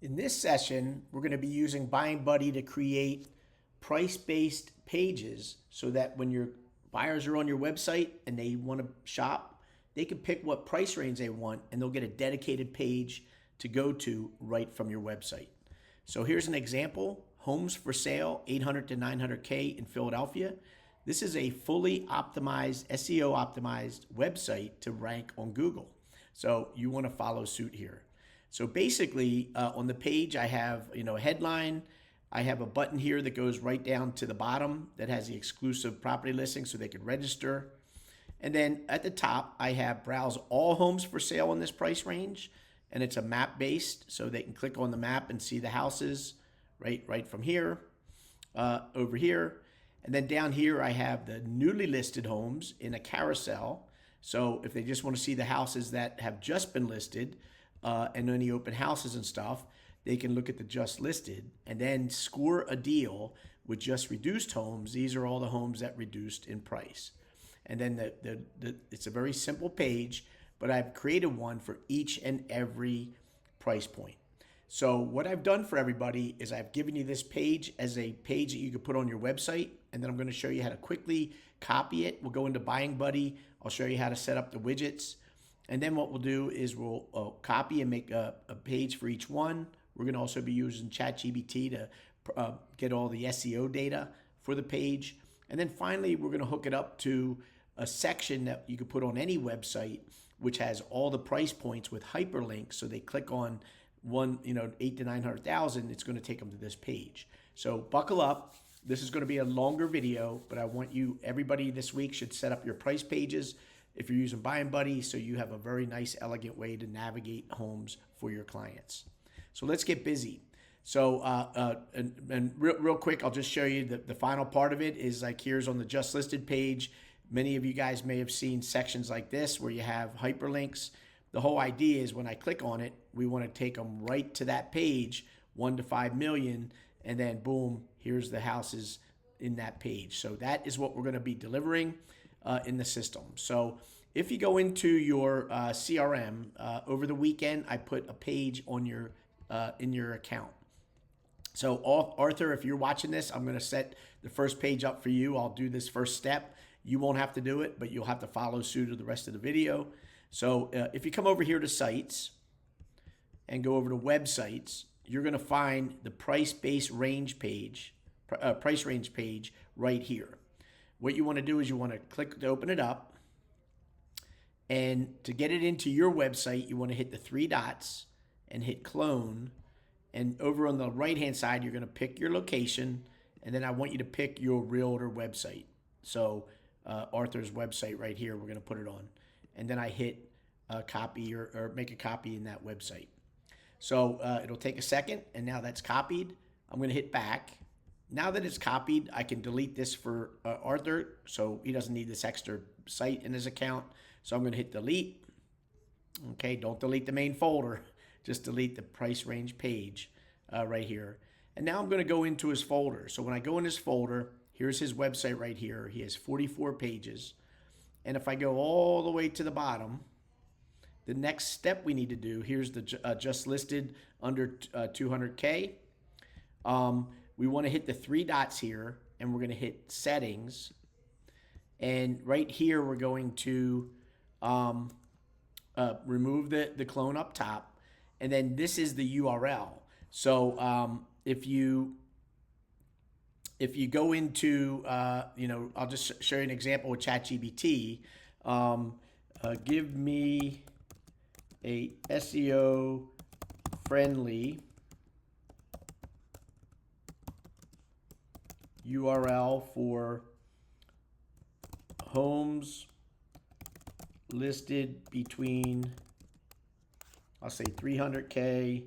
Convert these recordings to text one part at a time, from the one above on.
In this session, we're going to be using Buying Buddy to create price-based pages so that when your buyers are on your website and they want to shop, they can pick what price range they want and they'll get a dedicated page to go to right from your website. So here's an example, homes for sale, 800 to 900K in Philadelphia. This is a fully optimized, SEO optimized website to rank on Google. So you want to follow suit here. So basically, on the page, I have a headline. I have a button here that goes right down to the bottom that has the exclusive property listing, so they can register. And then at the top, I have browse all homes for sale in this price range, and it's a map based, so they can click on the map and see the houses right from here, over here. And then down here, I have the newly listed homes in a carousel. So if they just want to see the houses that have just been listed, and any open houses and stuff, they can look at the just listed and then score a deal with just reduced homes. These are all the homes that reduced in price. And then it's a very simple page, but I've created one for each and every price point. So what I've done for everybody is I've given you this page as a page that you can put on your website, and then I'm going to show you how to quickly copy it. We'll go into Buying Buddy. I'll show you how to set up the widgets. And then what we'll do is we'll copy and make a page for each one. We're going to also be using ChatGPT to get all the SEO data for the page. And then finally, we're going to hook it up to a section that you could put on any website, which has all the price points with hyperlinks. So they click on one, 8 to 900,000, it's going to take them to this page. So buckle up. This is going to be a longer video, but I want everybody this week should set up your price pages if you're using Buying Buddy, so you have a very nice, elegant way to navigate homes for your clients. So let's get busy. So, real quick, I'll just show you the final part of it is like here's on the just listed page. Many of you guys may have seen sections like this where you have hyperlinks. The whole idea is when I click on it, we want to take them right to that page, 1 to 5 million, and then boom, here's the houses in that page. So that is what we're going to be delivering in the system. So if you go into your CRM over the weekend, I put a page on your in your account. So Arthur, if you're watching this, I'm going to set the first page up for you. I'll do this first step. You won't have to do it, but you'll have to follow suit of the rest of the video. So if you come over here to sites and go over to websites, you're going to find the price range page right here. What you want to do is you want to click to open it up. And to get it into your website, you want to hit the 3 dots and hit clone. And over on the right-hand side, you're going to pick your location. And then I want you to pick your realtor website. So Arthur's website right here, we're going to put it on. And then I hit copy or make a copy in that website. So it'll take a second. And now that's copied. I'm going to hit back. Now that it's copied, I can delete this for Arthur, so he doesn't need this extra site in his account. So I'm going to hit delete. Okay, don't delete the main folder. Just delete the price range page right here. And now I'm going to go into his folder. So when I go in his folder, here's his website right here. He has 44 pages. And if I go all the way to the bottom, the next step we need to do, here's the just listed under 200K. We want to hit the 3 dots here, and we're going to hit settings. And right here, we're going to remove the clone up top. And then this is the URL. So if you go into, I'll just show you an example with ChatGPT. Give me a SEO friendly URL for homes listed between, I'll say 300K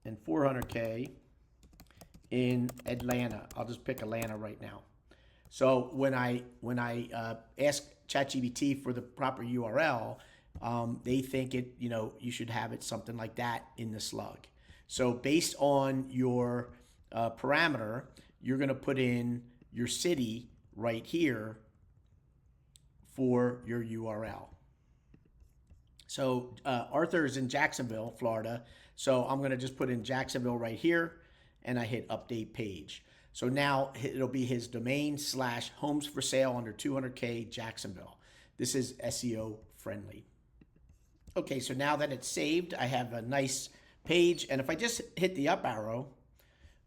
and 400K in Atlanta. I'll just pick Atlanta right now. So when I ask ChatGPT for the proper URL, they think you should have it something like that in the slug. So based on your parameter, you're going to put in your city right here for your URL. So Arthur is in Jacksonville, Florida. So I'm going to just put in Jacksonville right here, and I hit update page. So now it'll be his domain / homes for sale under 200K Jacksonville. This is SEO friendly. Okay, so now that it's saved, I have a nice page. And if I just hit the up arrow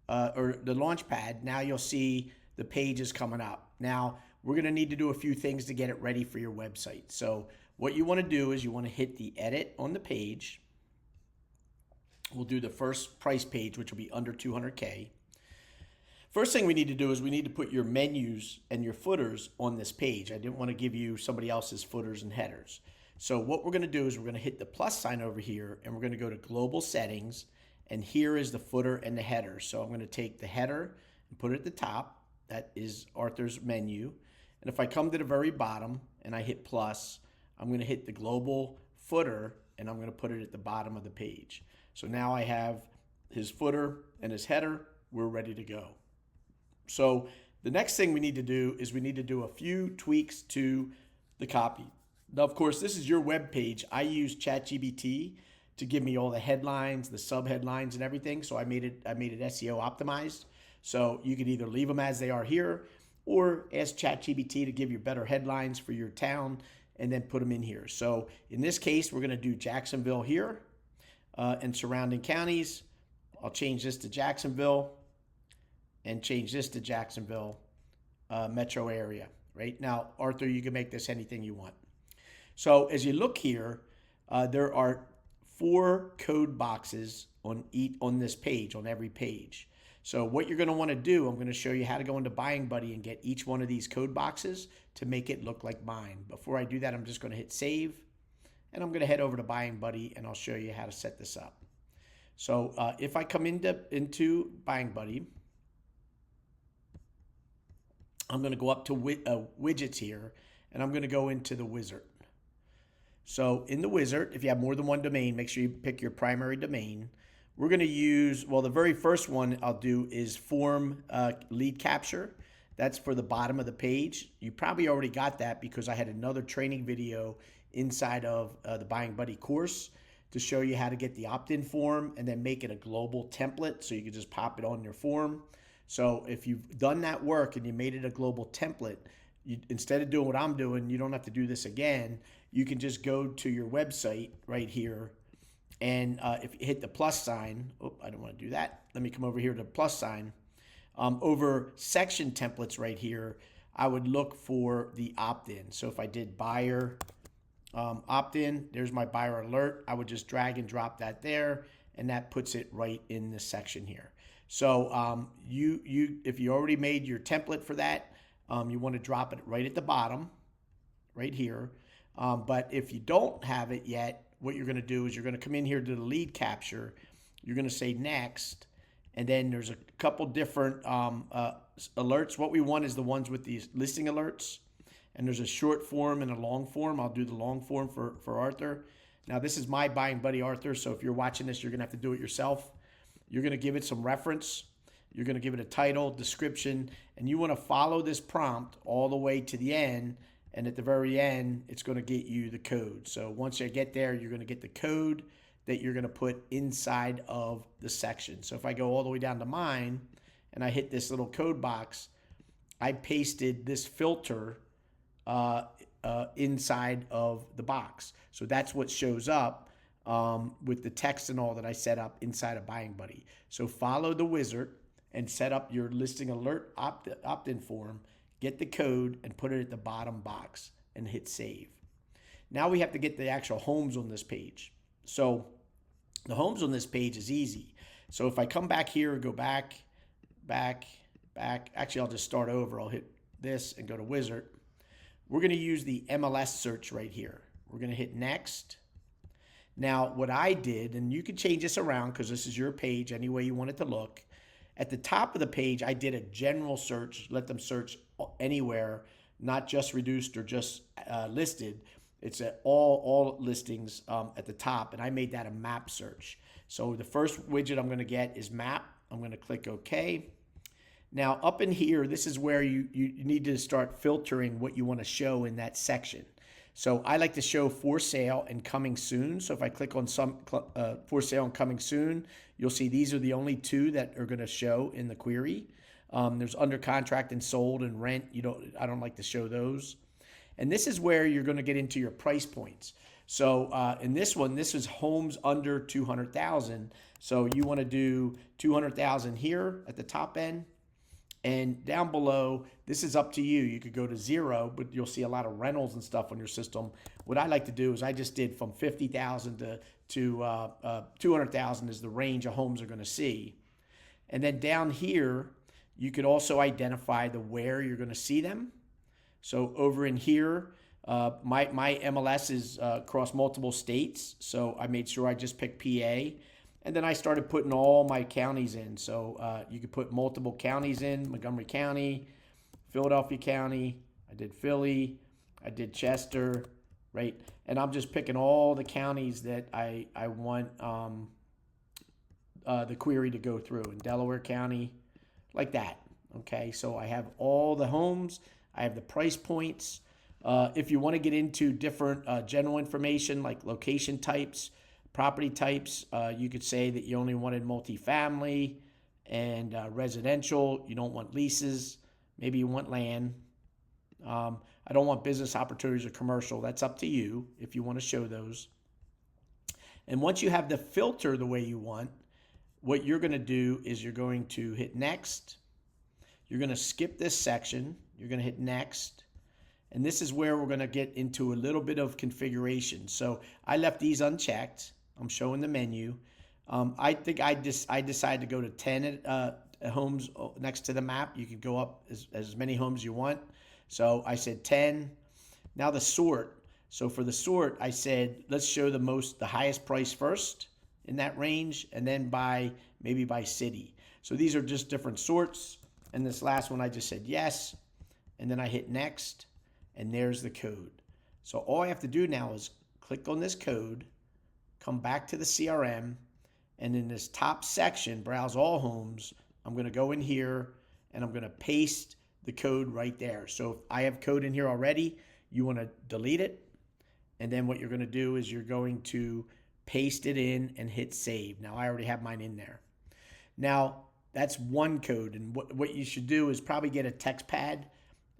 or the launch pad, now you'll see the page is coming up. Now, we're going to need to do a few things to get it ready for your website. So what you want to do is you want to hit the edit on the page. We'll do the first price page, which will be under 200K. First thing we need to do is we need to put your menus and your footers on this page. I didn't want to give you somebody else's footers and headers. So what we're going to do is we're going to hit the plus sign over here, and we're going to go to global settings, and here is the footer and the header. So I'm going to take the header and put it at the top. That is Arthur's menu. And if I come to the very bottom and I hit plus, I'm going to hit the global footer, and I'm going to put it at the bottom of the page. So now I have his footer and his header. We're ready to go. So the next thing we need to do is we need to do a few tweaks to the copy. Now, of course, this is your web page. I use ChatGPT to give me all the headlines, the sub-headlines, and everything. So I made it SEO optimized. So you could either leave them as they are here or ask ChatGPT to give you better headlines for your town and then put them in here. So in this case, we're going to do Jacksonville here and surrounding counties. I'll change this to Jacksonville and change this to Jacksonville metro area. Right now, Arthur, you can make this anything you want. So as you look here, there are 4 code boxes on this page, on every page. So what you're going to want to do, I'm going to show you how to go into Buying Buddy and get each one of these code boxes to make it look like mine. Before I do that, I'm just going to hit save, and I'm going to head over to Buying Buddy, and I'll show you how to set this up. So if I come into Buying Buddy, I'm going to go up to widgets here, and I'm going to go into the wizard. So in the wizard, if you have more than one domain, make sure you pick your primary domain. We're going to use, well, the very first one I'll do is form lead capture. That's for the bottom of the page. You probably already got that because I had another training video inside of the Buying Buddy course to show you how to get the opt-in form and then make it a global template so you can just pop it on your form. So if you've done that work and you made it a global template, instead of doing what I'm doing, you don't have to do this again. You can just go to your website right here, and if you hit the plus sign, I don't want to do that. Let me come over here to the plus sign. Over section templates right here, I would look for the opt-in. So if I did buyer opt-in, there's my buyer alert. I would just drag and drop that there, and that puts it right in the section here. So if you already made your template for that, you want to drop it right at the bottom, right here. But if you don't have it yet, what you're going to do is you're going to come in here to the lead capture. You're going to say next, and then there's a couple different alerts. What we want is the ones with these listing alerts, and there's a short form and a long form. I'll do the long form for Arthur. Now, this is my Buying Buddy Arthur, so if you're watching this, you're going to have to do it yourself. You're going to give it some reference. You're going to give it a title, description, and you want to follow this prompt all the way to the end. And at the very end, it's going to get you the code. So once you get there, you're going to get the code that you're going to put inside of the section. So if I go all the way down to mine and I hit this little code box, I pasted this filter inside of the box. So that's what shows up with the text and all that I set up inside of Buying Buddy. So follow the wizard and set up your listing alert opt-in form, get the code, and put it at the bottom box and hit save. Now we have to get the actual homes on this page. So the homes on this page is easy. So if I come back here, go back. Actually, I'll just start over. I'll hit this and go to wizard. We're going to use the MLS search right here. We're going to hit next. Now, what I did, and you can change this around because this is your page any way you want it to look. At the top of the page, I did a general search, let them search anywhere, not just reduced or just listed. It's all listings at the top, and I made that a map search. So the first widget I'm going to get is map. I'm going to click OK. Now up in here, this is where you need to start filtering what you want to show in that section. So I like to show for sale and coming soon. So if I click on some for sale and coming soon, you'll see these are the only two that are going to show in the query. There's under contract and sold and rent. I don't like to show those. And this is where you're going to get into your price points. So in this one, this is homes under 200,000. So you want to do 200,000 here at the top end. And down below, this is up to you. You could go to 0, but you'll see a lot of rentals and stuff on your system. What I like to do is I just did from 50,000 to 200,000 is the range of homes are going to see. And then down here, you could also identify the where you're going to see them. So over in here, my MLS is across multiple states. So I made sure I just picked PA. And then I started putting all my counties in. So you could put multiple counties in, Montgomery County, Philadelphia County. I did Philly. I did Chester, right? And I'm just picking all the counties that I want the query to go through. In Delaware County, like that. Okay, so I have all the homes. I have the price points. If you want to get into different general information like location types, property types, you could say that you only wanted multifamily and residential. You don't want leases. Maybe you want land. I don't want business opportunities or commercial. That's up to you if you want to show those. And once you have the filter the way you want, what you're going to do is you're going to hit next. You're going to skip this section. You're going to hit next. And this is where we're going to get into a little bit of configuration. So I left these unchecked. I'm showing the menu. I think I decided to go to 10 homes next to the map. You can go up as many homes you want. So I said 10. Now the sort. So for the sort, I said, let's show the highest price first in that range, and then maybe by city. So these are just different sorts. And this last one, I just said yes. And then I hit next, and there's the code. So all I have to do now is click on this code, come back to the CRM, and in this top section, browse all homes, I'm going to go in here, and I'm going to paste the code right there. So if I have code in here already, you want to delete it. And then what you're going to do is you're going to paste it in and hit save. Now, I already have mine in there. Now, that's one code. And what you should do is probably get a text pad,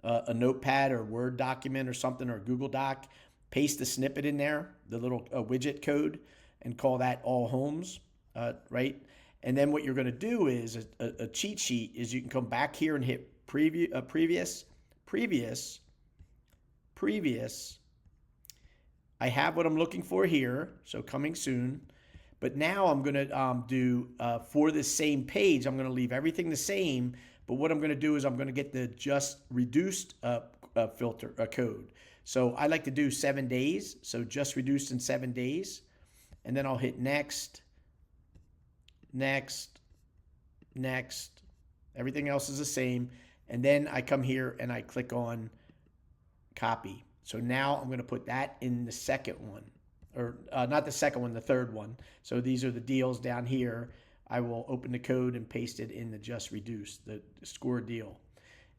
a notepad or Word document or something, or a Google Doc, paste the snippet in there, the little widget code, and call that all homes, right? And then what you're going to do is a cheat sheet is you can come back here and hit previous. I have what I'm looking for here, so coming soon. But now I'm going to do, for this same page, I'm going to leave everything the same. But what I'm going to do is I'm going to get the just reduced filter code. So I like to do 7 days. So just reduced in 7 days. And then I'll hit next, next, next. Everything else is the same. And then I come here and I click on copy. So now I'm going to put that in the second one. Or not the second one, the third one. So these are the deals down here. I will open the code and paste it in the just reduced, the score deal.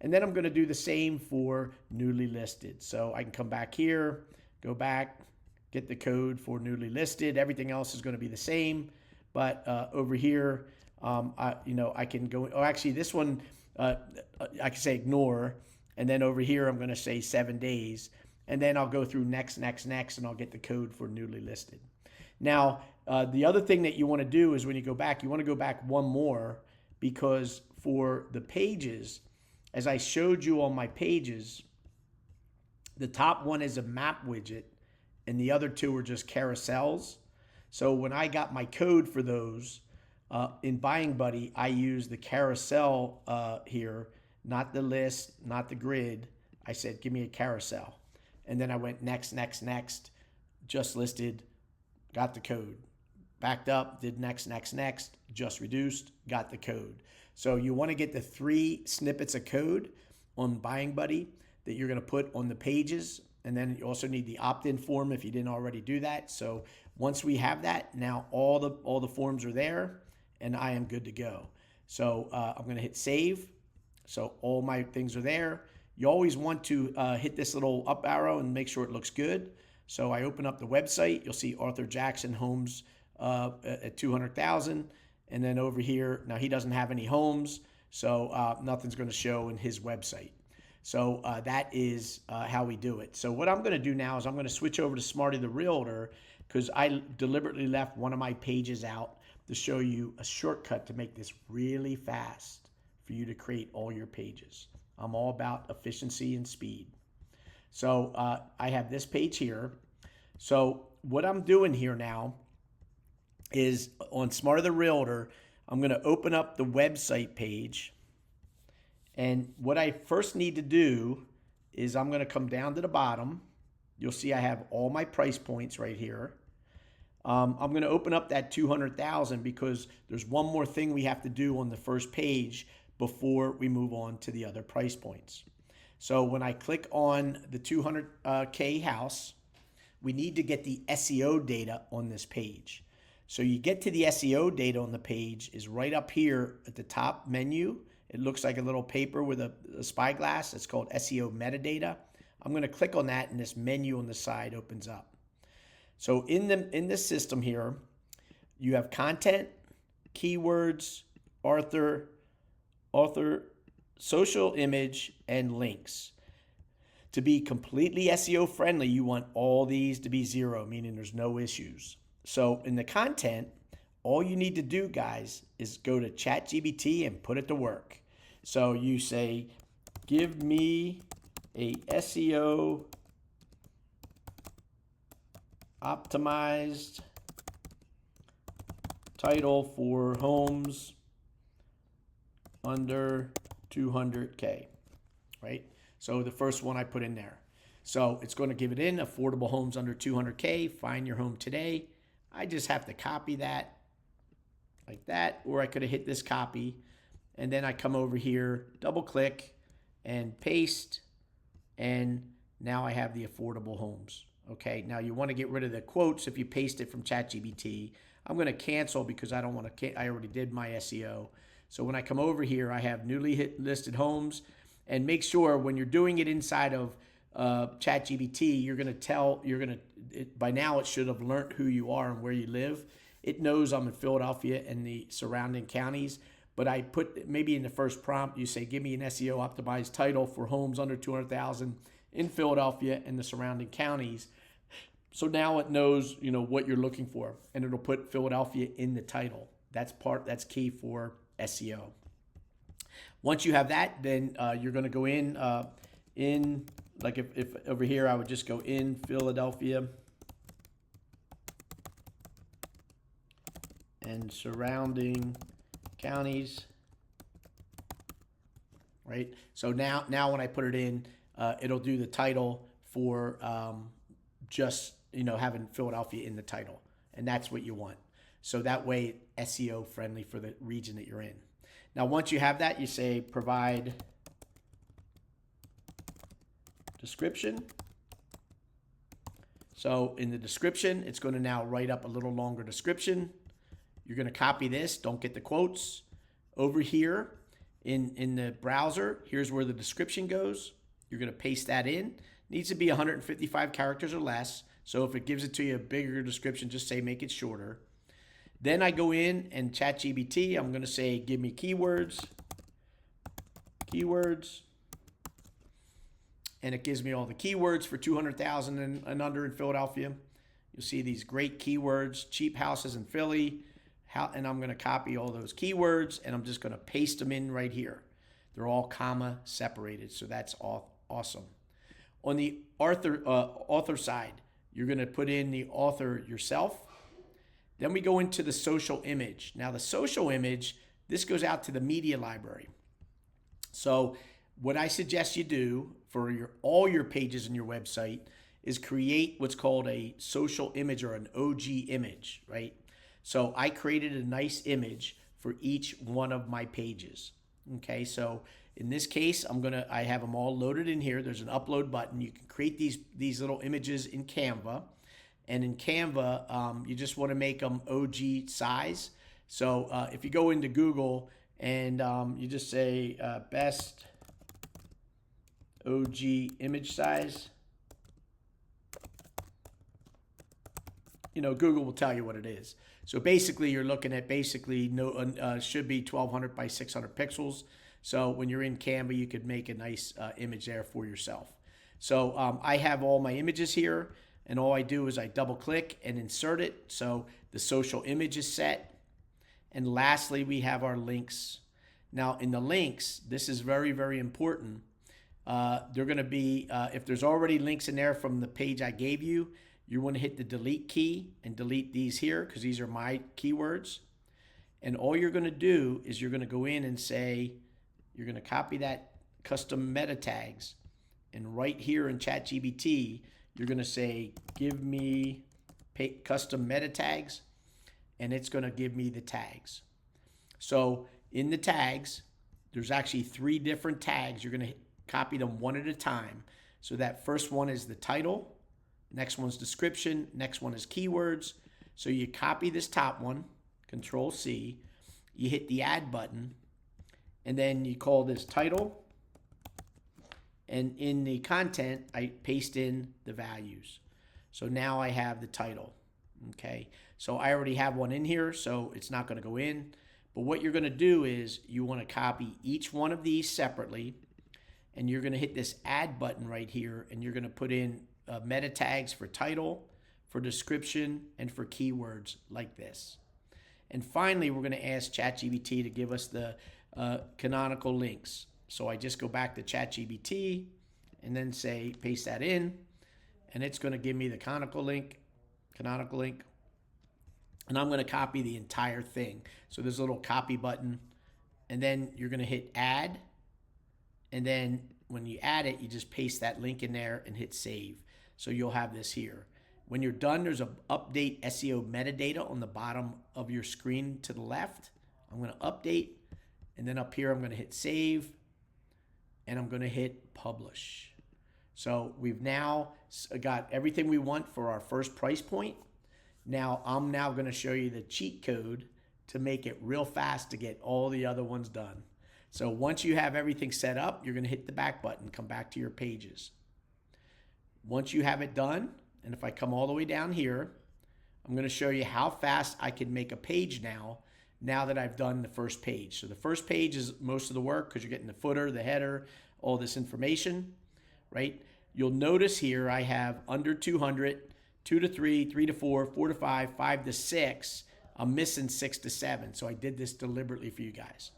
And then I'm going to do the same for newly listed. So I can come back here, go back, get the code for newly listed. Everything else is going to be the same. But over here, I can go, actually this one, I can say ignore. And then over here, I'm going to say 7 days. And then I'll go through next, next, next, and I'll get the code for newly listed. Now, the other thing that you want to do is when you go back, you want to go back one more, because for the pages, as I showed you on my pages, the top one is a map widget and the other two are just carousels. So when I got my code for those in Buying Buddy, I used the carousel here, not the list, not the grid. I said, give me a carousel. And then I went next, next, next, just listed, got the code. Backed up, did next, next, next, just reduced, got the code. So you want to get the 3 snippets of code on Buying Buddy that you're going to put on the pages. And then you also need the opt-in form if you didn't already do that. So once we have that, now all the forms are there and I am good to go. So I'm going to hit save. So all my things are there. You always want to hit this little up arrow and make sure it looks good. So I open up the website. You'll see Arthur Jackson homes at 200,000. And then over here, now he doesn't have any homes, so nothing's going to show in his website. So that is how we do it. So what I'm going to do now is I'm going to switch over to Smarty the Realtor, because I deliberately left one of my pages out to show you a shortcut to make this really fast for you to create all your pages. I'm all about efficiency and speed. So I have this page here. So what I'm doing here now is on Smarty the Realtor, I'm going to open up the website page. And what I first need to do is I'm going to come down to the bottom. You'll see I have all my price points right here. I'm going to open up that 200,000 because there's one more thing we have to do on the first page before we move on to the other price points. So when I click on the 200K house, we need to get the SEO data on this page. So you get to the SEO data on the page is right up here at the top menu. It looks like a little paper with a spyglass. It's called SEO metadata. I'm going to click on that and this menu on the side opens up. So in this system here, you have content, keywords, author, social image, and links. To be completely SEO friendly, you want all these to be 0, meaning there's no issues. So in the content, all you need to do, guys, is go to ChatGPT and put it to work. So you say, give me a SEO optimized title for homes under 200K, right? So the first one I put in there. So it's going to give it in affordable homes under 200K, find your home today. I just have to copy that like that, or I could have hit this copy and then I come over here, double click and paste. And now I have the affordable homes. Okay, now you want to get rid of the quotes if you paste it from ChatGPT. I'm going to cancel because I don't want to, I already did my SEO. So when I come over here, I have newly listed homes, and make sure when you're doing it inside of ChatGPT, by now it should have learned who you are and where you live. It knows I'm in Philadelphia and the surrounding counties, but I put maybe in the first prompt, you say, give me an SEO optimized title for homes under 200,000 in Philadelphia and the surrounding counties. So now it knows, what you're looking for, and it'll put Philadelphia in the title. That's key for SEO. Once you have that, then you're going to go in like if over here, I would just go in Philadelphia and surrounding counties, right? So now when I put it in, it'll do the title for just, having Philadelphia in the title. And that's what you want. So that way, SEO friendly for the region that you're in. Now, once you have that, you say provide description. So in the description, it's going to now write up a little longer description. You're going to copy this. Don't get the quotes. Over here in the browser, here's where the description goes. You're going to paste that in. Needs to be 155 characters or less. So if it gives it to you a bigger description, just say make it shorter. Then I go in and ChatGPT, I'm going to say, give me keywords. And it gives me all the keywords for 200,000 and under in Philadelphia. You'll see these great keywords, cheap houses in Philly. And I'm going to copy all those keywords and I'm just going to paste them in right here. They're all comma separated, so that's awesome. On the author side, you're going to put in the author yourself. Then we go into the social image. Now the social image, this goes out to the media library. So what I suggest you do for all your pages in your website is create what's called a social image or an OG image, right? So I created a nice image for each one of my pages. Okay, so in this case, I have them all loaded in here. There's an upload button. You can create these little images in Canva. And in Canva, you just want to make them OG size. So if you go into Google and you just say best OG image size. You know, Google will tell you what it is. So basically, you're looking at should be 1200 by 600 pixels. So when you're in Canva, you could make a nice image there for yourself. So I have all my images here, and all I do is I double click and insert it. So the social image is set. And lastly, we have our links. Now in the links, this is very, very important. They're going to be, if there's already links in there from the page I gave you, you want to hit the delete key and delete these here because these are my keywords. And all you're going to do is you're going to go in and say, you're going to copy that custom meta tags. And right here in ChatGPT, you're going to say, give me custom meta tags. And it's going to give me the tags. So in the tags, there's actually 3 different tags. You're going to copy them one at a time. So that first one is the title. Next one's description. Next one is keywords. So you copy this top one, Control C. You hit the add button. And then you call this title. And in the content, I paste in the values. So now I have the title. Okay, so I already have one in here, so it's not going to go in. But what you're going to do is you want to copy each one of these separately, and you're going to hit this add button right here, and you're going to put in meta tags for title, for description, and for keywords like this. And finally, we're going to ask ChatGPT to give us the canonical links. So I just go back to ChatGPT and then say paste that in, and it's going to give me the canonical link. And I'm going to copy the entire thing. So there's a little copy button, and then you're going to hit add, and then when you add it, you just paste that link in there and hit save. So you'll have this here. When you're done, there's a update SEO metadata on the bottom of your screen to the left. I'm going to update, and then up here I'm going to hit save, and I'm going to hit publish. So we've now got everything we want for our first price point. Now I'm going to show you the cheat code to make it real fast to get all the other ones done. So once you have everything set up, you're going to hit the back button, come back to your pages. Once you have it done, and if I come all the way down here, I'm going to show you how fast I can make a page now that I've done the first page. So the first page is most of the work because you're getting the footer, the header, all this information, right? You'll notice here I have under 200, 2 to 3, 3 to 4, 4 to 5, 5 to 6. I'm missing 6 to 7. So I did this deliberately for you guys.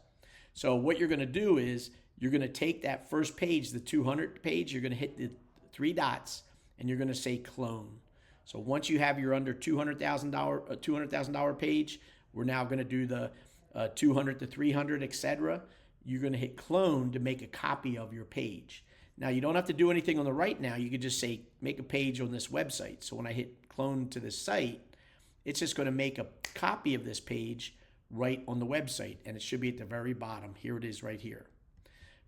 So what you're going to do is you're going to take that first page, the 200 page, you're going to hit the 3 dots and you're going to say clone. So once you have your under $200,000 page, we're now going to do the 200 to 300, etc. You're going to hit clone to make a copy of your page. Now, you don't have to do anything on the right now. You could just say, make a page on this website. So when I hit clone to this site, it's just going to make a copy of this page right on the website. And it should be at the very bottom. Here it is right here.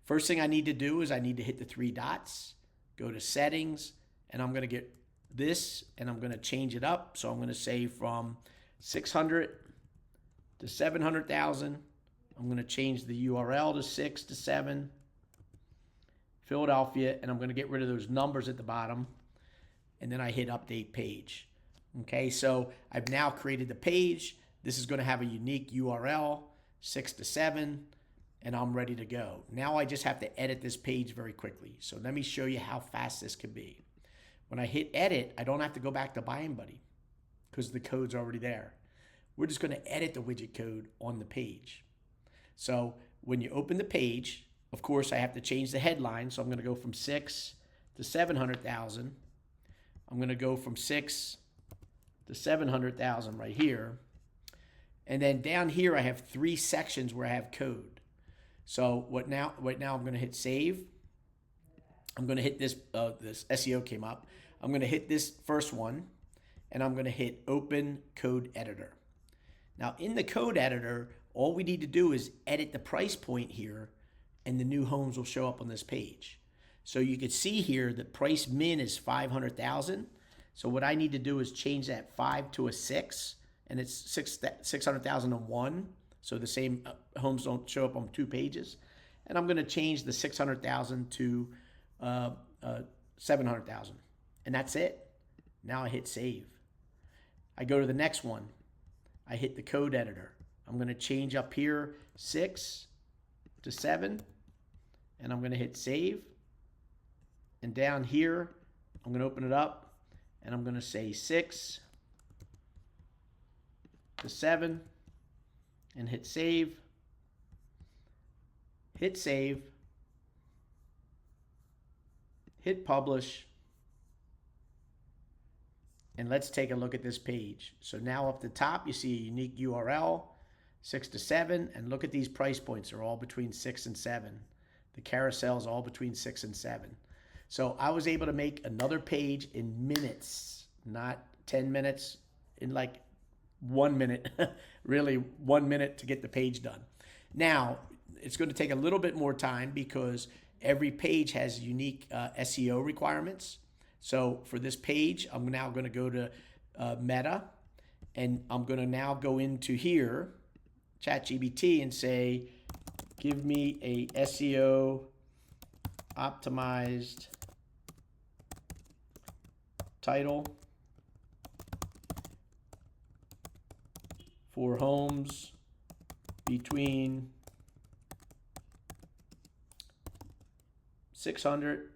First thing I need to do is I need to hit the 3 dots, go to settings, and I'm going to get this, and I'm going to change it up. So I'm going to say from 600 to 700,000. I'm going to change the URL to 6 to 7. Philadelphia, and I'm going to get rid of those numbers at the bottom, and then I hit update page. Okay, so I've now created the page. This is going to have a unique URL, 6 to 7, and I'm ready to go. Now I just have to edit this page very quickly. So let me show you how fast this can be. When I hit edit, I don't have to go back to Buying Buddy because the code's already there. We're just going to edit the widget code on the page. So when you open the page, of course, I have to change the headline. So I'm going to go from 6 to 700,000. I'm going to go from 6 to 700,000 right here. And then down here, I have 3 sections where I have code. So right now I'm going to hit save. I'm going to hit this, this SEO came up. I'm going to hit this first one, and I'm going to hit open code editor. Now in the code editor, all we need to do is edit the price point here, and the new homes will show up on this page. So you can see here that price min is 500,000. So what I need to do is change that 5 to a 6, and it's 600,001. So the same homes don't show up on 2 pages. And I'm going to change the 600,000 to 700,000. And that's it. Now I hit save. I go to the next one. I hit the code editor. I'm going to change up here 6 to 7, and I'm going to hit save. And down here, I'm going to open it up, and I'm going to say 6 to 7, and hit save. Hit save. Hit publish. And let's take a look at this page. So now up the top, you see a unique URL, 6 to 7, and look at these price points. They're all between 6 and 7. The carousel is all between 6 and 7. So I was able to make another page in minutes, not 10 minutes, in like 1 minute, really 1 minute to get the page done. Now, it's going to take a little bit more time because every page has unique SEO requirements. So for this page, I'm now going to go to Meta, and I'm going to now go into here, ChatGPT, and say, give me a SEO optimized title for homes between 600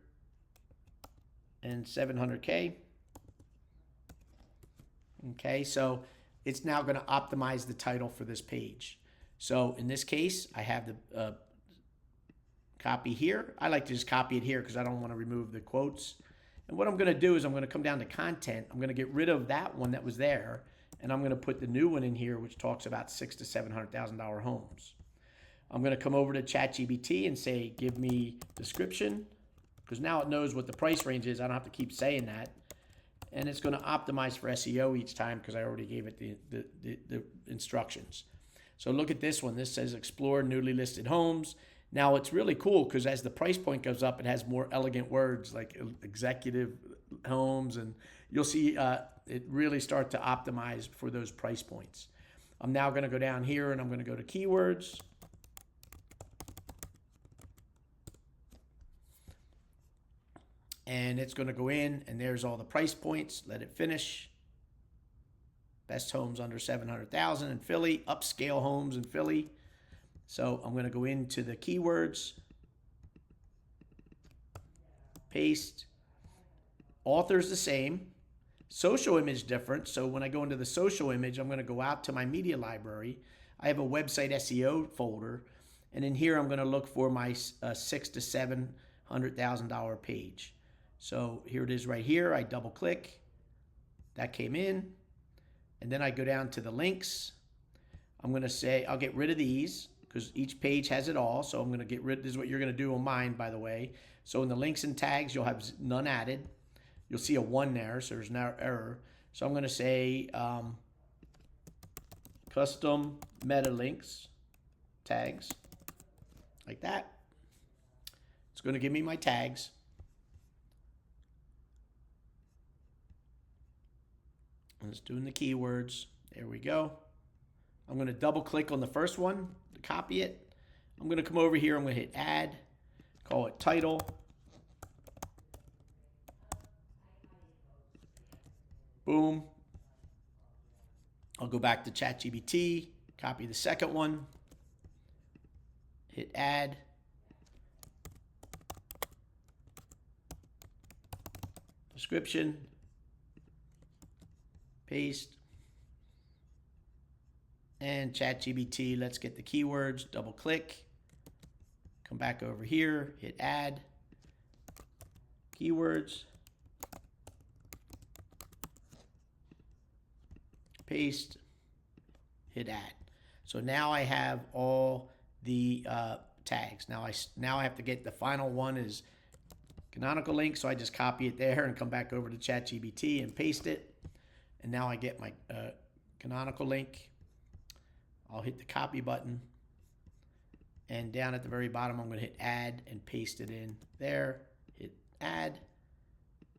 and 700K. Okay, so it's now going to optimize the title for this page. So in this case, I have the copy here. I like to just copy it here because I don't want to remove the quotes. And what I'm going to do is I'm going to come down to content. I'm going to get rid of that one that was there, and I'm going to put the new one in here, which talks about $600,000 to $700,000 homes. I'm going to come over to ChatGPT and say, give me description, because now it knows what the price range is. I don't have to keep saying that. And it's going to optimize for SEO each time because I already gave it the instructions. So look at this one. This says explore newly listed homes. Now it's really cool because as the price point goes up, it has more elegant words like executive homes, and you'll see it really start to optimize for those price points. I'm now going to go down here and I'm going to go to keywords. And it's going to go in, and there's all the price points. Let it finish. Best homes under 700,000 in Philly. Upscale homes in Philly. So I'm going to go into the keywords. Paste. Author's the same. Social image different. So when I go into the social image, I'm going to go out to my media library. I have a website SEO folder. And in here, I'm going to look for my $600,000 to $700,000 page. So here it is right here. I double click. That came in. And then I go down to the links. I'm going to say, I'll get rid of these because each page has it all. So I'm going to get rid, this is what you're going to do on mine, by the way. So in the links and tags, you'll have none added. You'll see a 1 there, so there's no error. So I'm going to say custom meta links tags, like that. It's going to give me my tags. I'm just doing the keywords. There we go. I'm going to double click on the first one to copy it. I'm going to come over here. I'm going to hit add, call it title. Boom. I'll go back to ChatGPT, copy the second one, hit add. Description. Paste, and ChatGPT, let's get the keywords, double click, come back over here, hit add, keywords, paste, hit add. So now I have all the tags. Now I have to get the final one is canonical link, so I just copy it there and come back over to ChatGPT and paste it. And now I get my canonical link. I'll hit the copy button. And down at the very bottom, I'm going to hit add and paste it in there. Hit add.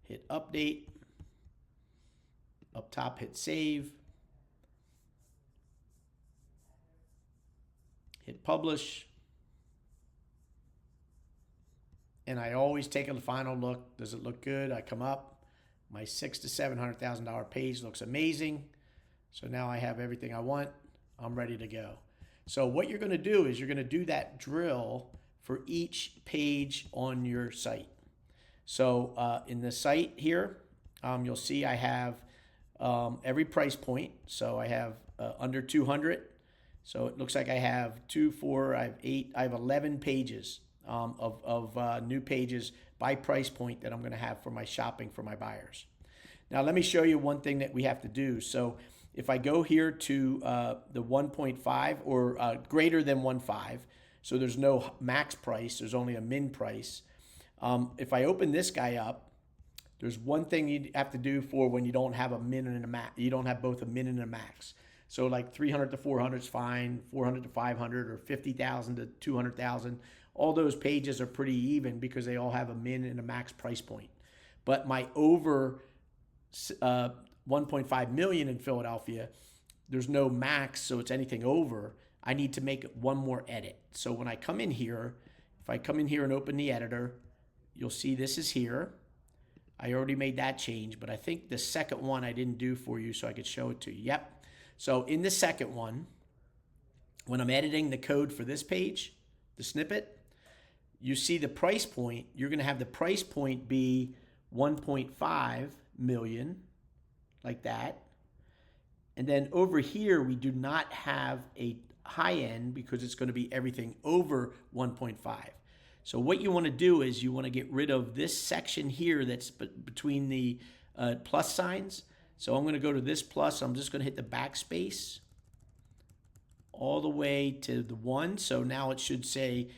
Hit update. Up top, hit save. Hit publish. and I always take a final look. Does it look good? I come up. My $600,000 to $700,000 page looks amazing. So now I have everything I want. I'm ready to go. So what you're going to do is you're going to do that drill for each page on your site. So in the site here, you'll see I have every price point. So I have under 200. So it looks like I have 2, 4, I have 8, I have 11 pages of new pages by price point that I'm going to have for my shopping for my buyers. Now let me show you one thing that we have to do. So if I go here to the 1.5 or greater than 1.5, so there's no max price, there's only a min price. If I open this guy up, there's one thing you have to do for when you don't have a min and a max. You don't have both a min and a max. So like 300 to 400 is fine, 400 to 500, or 50,000 to 200,000. All those pages are pretty even because they all have a min and a max price point. But my over 1.5 million in Philadelphia, there's no max, so it's anything over. I need to make one more edit. So when I come in here, if I come in here and open the editor, you'll see this is here. I already made that change, but I think the second one I didn't do for you so I could show it to you. Yep. So in the second one, when I'm editing the code for this page, the snippet, you see the price point. You're going to have the price point be 1.5 million, like that. And then over here, we do not have a high end because it's going to be everything over 1.5. So what you want to do is you want to get rid of this section here that's between the plus signs. So I'm going to go to this plus. I'm just going to hit the backspace all the way to the 1. So now it should say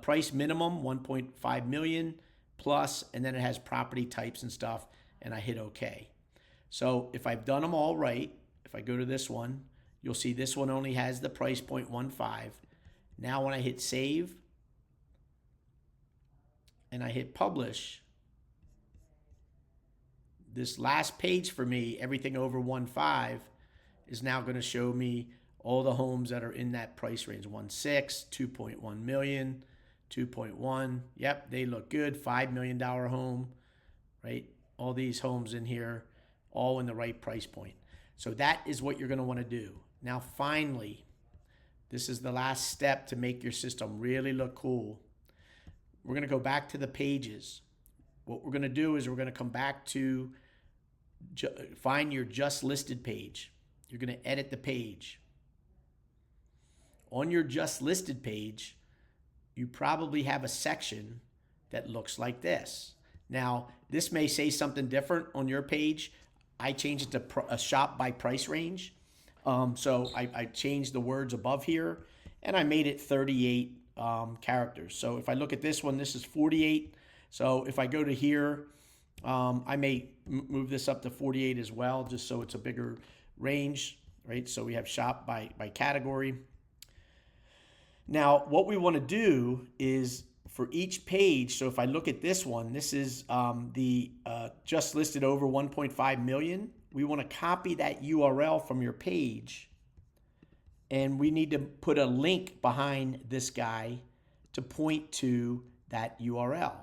price minimum 1.5 million plus, and then it has property types and stuff, and I hit OK. So if I've done them all right, if I go to this one, you'll see this one only has the price point 1.5. Now when I hit save and I hit publish, this last page for me, everything over 1.5, is now going to show me all the homes that are in that price range. 1.6, 2.1 million, 2.1. Yep, they look good. $5 million home, right? All these homes in here, all in the right price point. So that is what you're going to want to do. Now, finally, this is the last step to make your system really look cool. We're going to go back to the pages. What we're going to do is we're going to come back to find your just listed page. You're going to edit the page. On your just listed page, you probably have a section that looks like this. Now, this may say something different on your page. I changed it to a shop by price range. So I changed the words above here, and I made it 38 characters. So if I look at this one, this is 48. So if I go to here, I may move this up to 48 as well, just so it's a bigger range, right? So we have shop by category. Now, what we want to do is for each page, so if I look at this one, this is the just listed over 1.5 million. We want to copy that URL from your page, and we need to put a link behind this guy to point to that URL.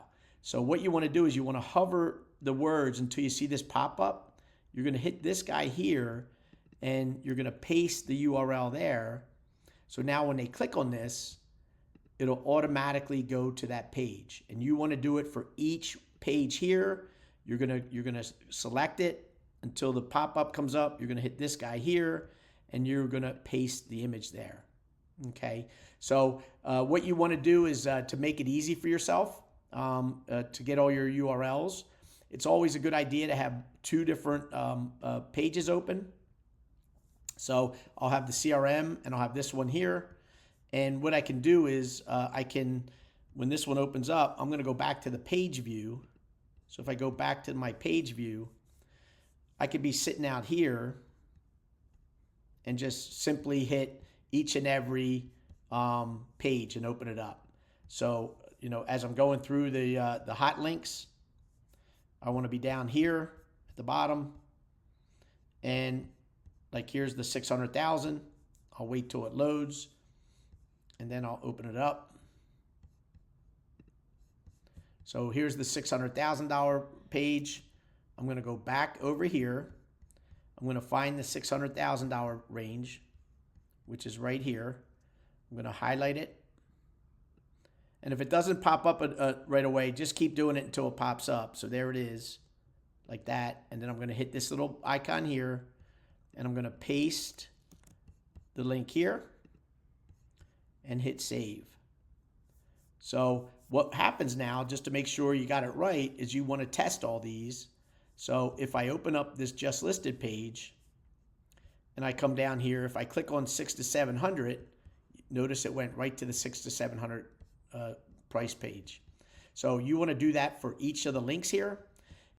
So what you want to do is you want to hover the words until you see this pop up. You're going to hit this guy here, and you're going to paste the URL there. So now when they click on this, it'll automatically go to that page. And you want to do it for each page here. You're gonna select it until the pop-up comes up. You're gonna hit this guy here, and you're gonna paste the image there. Okay. So what you want to do is to make it easy for yourself to get all your URLs. It's always a good idea to have two different pages open. So I'll have the CRM and I'll have this one here. And what I can do is when this one opens up, I'm going to go back to the page view. So if I go back to my page view, I could be sitting out here and just simply hit each and every page and open it up. So, you know, as I'm going through the hot links, I want to be down here at the bottom. And like here's the 600,000. I'll wait till it loads, and then I'll open it up. So here's the $600,000 page. I'm going to go back over here. I'm going to find the $600,000 range, which is right here. I'm going to highlight it. And if it doesn't pop up right away, just keep doing it until it pops up. So there it is, like that. And then I'm going to hit this little icon here, and I'm going to paste the link here and hit save. So what happens now, just to make sure you got it right, is you want to test all these. So if I open up this just listed page and I come down here, if I click on 6 to 700, notice it went right to the 6 to 700 price page. So you want to do that for each of the links here.